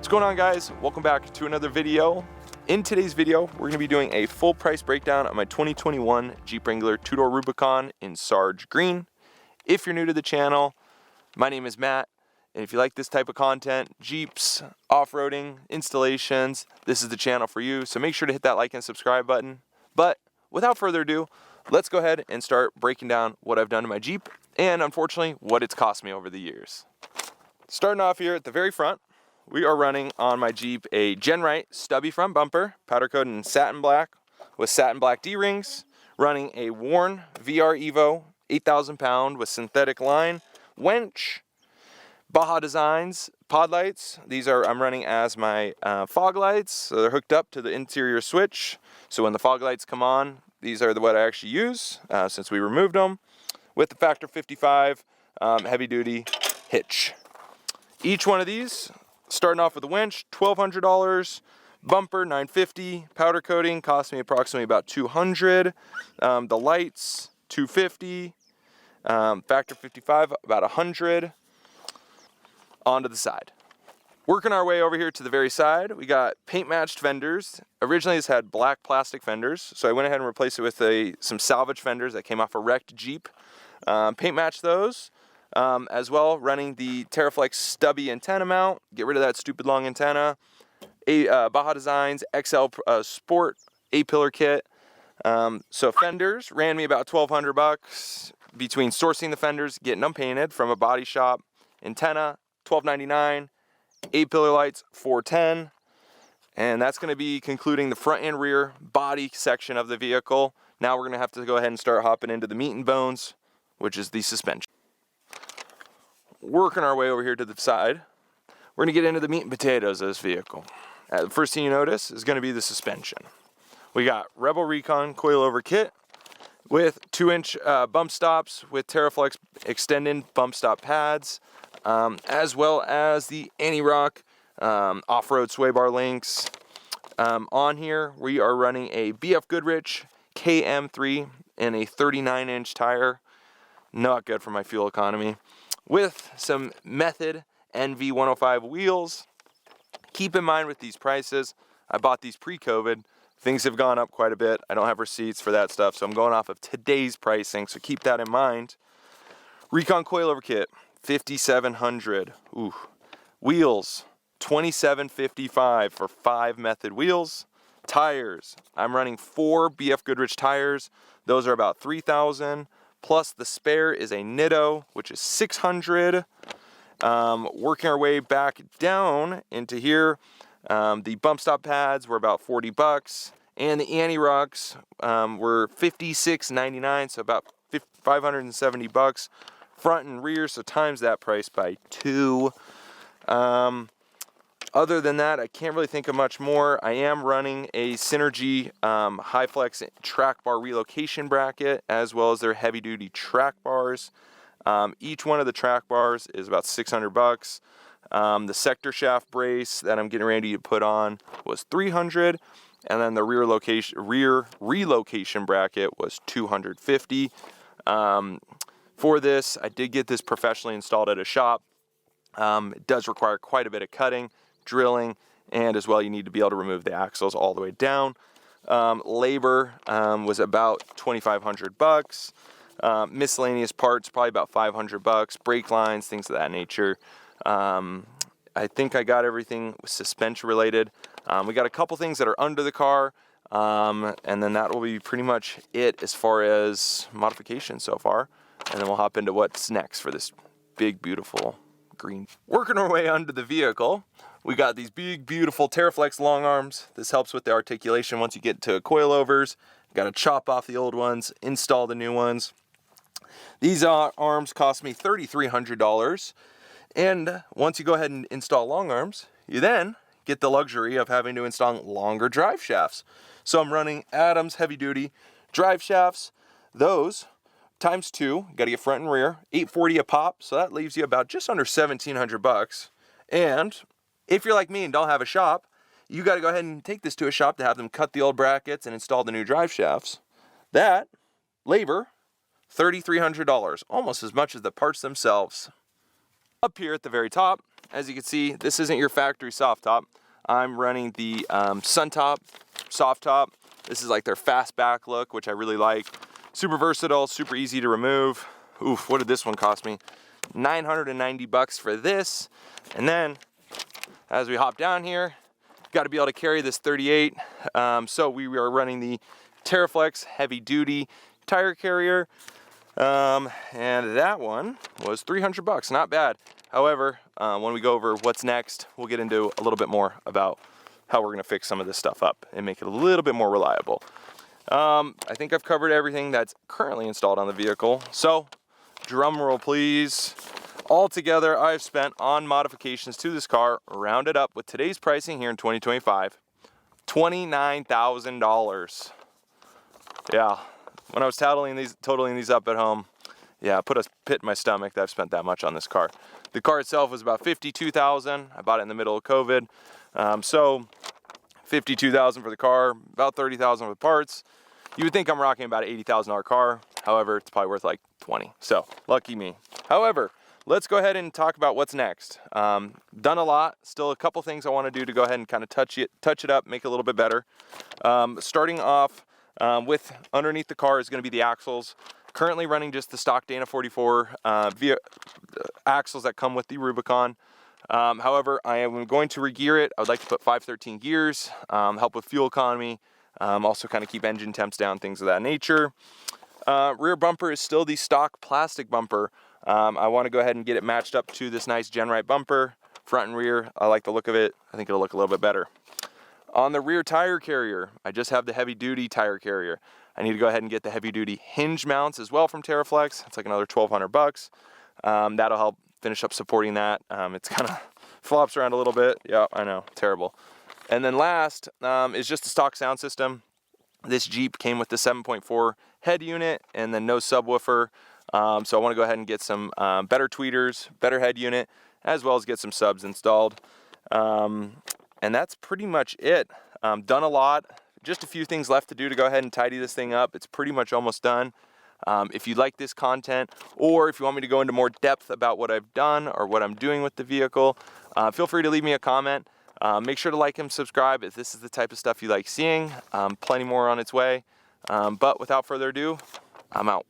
What's going on, guys? Welcome back to another video. In today's video, we're going to be doing a full price breakdown of my 2021 Jeep Wrangler two-door Rubicon in Sarge Green. If you're new to the channel, my name is Matt, and if you like this type of content, Jeeps, off-roading, installations, this is the channel for you. So make sure to hit that like and subscribe button. But without further ado, let's go ahead and start breaking down what I've done to my Jeep and, unfortunately, what it's cost me over the years. Starting off here at the very front, we are running on my Jeep a Gen Right stubby front bumper, powder coated in satin black with satin black D-rings, running a worn VR Evo 8,000 pound with synthetic line, winch, Baja Designs pod lights. These are I'm running as my fog lights, so they're hooked up to the interior switch. So when the fog lights come on, these are what I actually use since we removed them, with the Factor 55 heavy duty hitch. Each one of these, starting off with a winch, $1,200, bumper $950, powder coating cost me approximately about $200, the lights $250, Factor 55 about $100. Onto the side. Working our way over here to the very side, we got paint matched fenders. Originally this had black plastic fenders, so I went ahead and replaced it with some salvage fenders that came off a wrecked Jeep. Paint matched those. As well, running the TerraFlex stubby antenna mount, get rid of that stupid long antenna, Baja Designs XL Sport A-pillar kit. So fenders ran me about $1,200 between sourcing the fenders, getting them painted from a body shop, antenna $1,299, A-pillar lights $410, and that's going to be concluding the front and rear body section of the vehicle. Now we're going to have to go ahead and start hopping into the meat and bones, which is the suspension. Working our way over here to the side, we're going to get into the meat and potatoes of this vehicle. The first thing you notice is going to be the suspension. We got Rebel Recon coilover kit with 2-inch bump stops with TerraFlex extended bump stop pads, as well as the anti-rock off-road sway bar links. On here, we are running a BF Goodrich KM3 and a 39-inch tire. Not good for my fuel economy. With some Method NV105 wheels. Keep in mind with these prices, I bought these pre-COVID. Things have gone up quite a bit. I don't have receipts for that stuff, so I'm going off of today's pricing, so keep that in mind. Recon coilover kit, $5,700. Ooh. Wheels, $2,755 for 5 Method wheels. Tires, I'm running 4 BF Goodrich tires. Those are about $3,000. Plus the spare is a Nitto, which is $600. Working our way back down into here, the bump stop pads were about $40, and the anti-rocks were $56.99, so about $570 front and rear, so times that price by 2. Other than that, I can't really think of much more. I am running a Synergy high flex track bar relocation bracket, as well as their heavy duty track bars. Each one of the track bars is about $600. The sector shaft brace that I'm getting ready to put on was $300, and then the rear relocation bracket was $250. For this, I did get this professionally installed at a shop. It does require quite a bit of cutting, drilling, and as well you need to be able to remove the axles all the way down. Labor was about $2,500. Miscellaneous parts probably about $500. Brake lines, things of that nature. I think I got everything suspension related. We got a couple things that are under the car, and then that will be pretty much it as far as modifications so far. And then we'll hop into what's next for this big, beautiful green. Working our way under the vehicle, we got these big, beautiful TerraFlex long arms. This helps with the articulation once you get to coilovers. Got to chop off the old ones, install the new ones. These arms cost me $3,300. And once you go ahead and install long arms, you then get the luxury of having to install longer drive shafts. So I'm running Adams heavy duty drive shafts. Those times 2, got to get front and rear, $840 a pop, so that leaves you about just under $1,700. And if you're like me and don't have a shop, you got to go ahead and take this to a shop to have them cut the old brackets and install the new drive shafts. That labor, $3,300, almost as much as the parts themselves. Up here at the very top, as you can see, this isn't your factory soft top. I'm running the Sun Top soft top. This is like their fastback look, which I really like. Super versatile, super easy to remove. Oof, what did this one cost me? 990 bucks for this. And then, as we hop down here, got to be able to carry this 38. So we are running the TerraFlex heavy duty tire carrier. And that one was 300 bucks, not bad. However, when we go over what's next, we'll get into a little bit more about how we're gonna fix some of this stuff up and make it a little bit more reliable. I think I've covered everything that's currently installed on the vehicle. So, drum roll please. Altogether, I've spent on modifications to this car, rounded up with today's pricing here in 2025, $29,000. Yeah, when I was totaling these up at home, yeah, put a pit in my stomach that I've spent that much on this car. The car itself was about $52,000. I bought it in the middle of COVID. So $52,000 for the car, about $30,000 for the parts. You would think I'm rocking about an $80,000 car. However, it's probably worth like 20. So lucky me. However, let's go ahead and talk about what's next. Done a lot. Still a couple things I want to do to go ahead and kind of touch it up, make it a little bit better. Starting off with underneath the car is going to be the axles. Currently running just the stock Dana 44 axles that come with the Rubicon. However, I am going to regear it. I would like to put 513 gears, help with fuel economy, also kind of keep engine temps down, things of that nature. Rear bumper is still the stock plastic bumper. I want to go ahead and get it matched up to this nice Genrite bumper, front and rear. I like the look of it. I think it'll look a little bit better. On the rear tire carrier, I just have the heavy duty tire carrier. I need to go ahead and get the heavy duty hinge mounts as well from TerraFlex. It's like another 1,200 bucks. That'll help finish up supporting that. It's kind of flops around a little bit. Yeah, I know, terrible. And then last is just the stock sound system. This Jeep came with the 7.4 head unit and then no subwoofer. So I want to go ahead and get some better tweeters, better head unit, as well as get some subs installed. And that's pretty much it. Done a lot. Just a few things left to do to go ahead and tidy this thing up. It's pretty much almost done. If you like this content, or if you want me to go into more depth about what I've done or what I'm doing with the vehicle, feel free to leave me a comment. Make sure to like and subscribe if this is the type of stuff you like seeing. Plenty more on its way. But without further ado, I'm out.